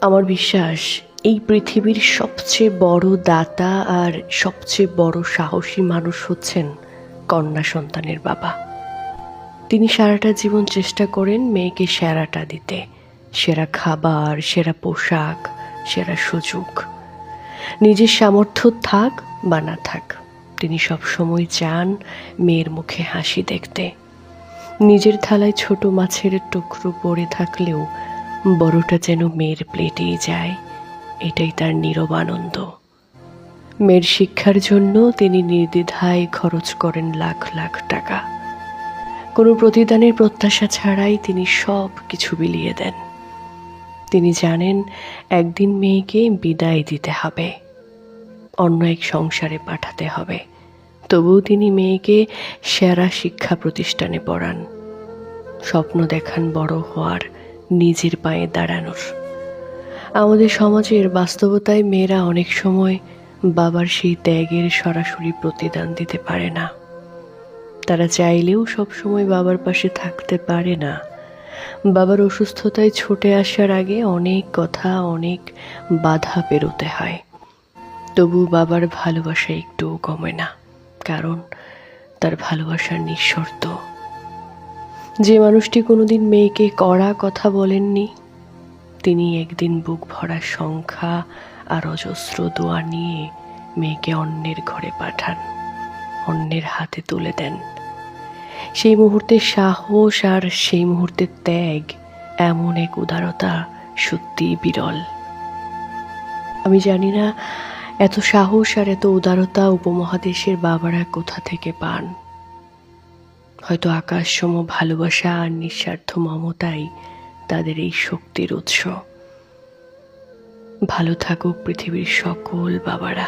আমার বিশ্বাস এই পৃথিবীর সবচেয়ে বড় দাতা আর সবচেয়ে বড় সাহসী মানুষ হচ্ছেন কন্যা সন্তানের বাবা। তিনি সারাটা জীবন চেষ্টা করেন মেয়েকে সেরাটা দিতে, সেরা খাবার, সেরা পোশাক, সেরা সুযোগ। নিজের সামর্থ্য থাক বা না থাক, তিনি সবসময় চান মেয়ের মুখে হাসি দেখতে। নিজের থালায় ছোট মাছের টুকরো পড়ে থাকলেও বড়টা যেন মেয়ের প্লেটেই যায়, এটাই তার নীরব আনন্দ। মেয়ের শিক্ষার জন্য তিনি নির্দ্বিধায় খরচ করেন লাখ লাখ টাকা। কোনো প্রতিদানের প্রত্যাশা ছাড়াই তিনি সব কিছু বিলিয়ে দেন। তিনি জানেন একদিন মেয়েকে বিদায় দিতে হবে, অন্য এক সংসারে পাঠাতে হবে, তবুও তিনি মেয়েকে সেরা শিক্ষা প্রতিষ্ঠানে পড়ান, স্বপ্ন দেখান বড় হওয়ার, নিজের পায়ে দাঁড়ানোর। আমাদের সমাজের বাস্তবতায় মেয়েরা অনেক সময় বাবার সেই ত্যাগের সরাসরি প্রতিদান দিতে পারে না। তারা চাইলেও সবসময় বাবার পাশে থাকতে পারে না। বাবার অসুস্থতায় ছুটে আসার আগে অনেক কথা, অনেক বাধা পেরোতে হয়। তবু বাবার ভালোবাসা একটুও কমে না, কারণ তার ভালোবাসার নিঃশর্ত। যে মানুষটি কোনোদিন মেয়েকে কড়া কথা বলেননি, তিনি একদিন বুক ভরা সংখ্যা আর অজস্র দোয়া নিয়ে মেয়েকে অন্যের ঘরে পাঠান, অন্যের হাতে তুলে দেন। সেই মুহূর্তের সাহস আর সেই মুহূর্তের ত্যাগ, এমন এক উদারতা সত্যিই বিরল। আমি জানি না এত সাহস আর এত উদারতা উপমহাদেশের বাবারা কোথা থেকে পান। হয়তো আকাশসম ভালোবাসা আর নিঃস্বার্থ মমতাই তাদের এই শক্তির উৎস। ভালো থাকুক পৃথিবীর সকল বাবারা।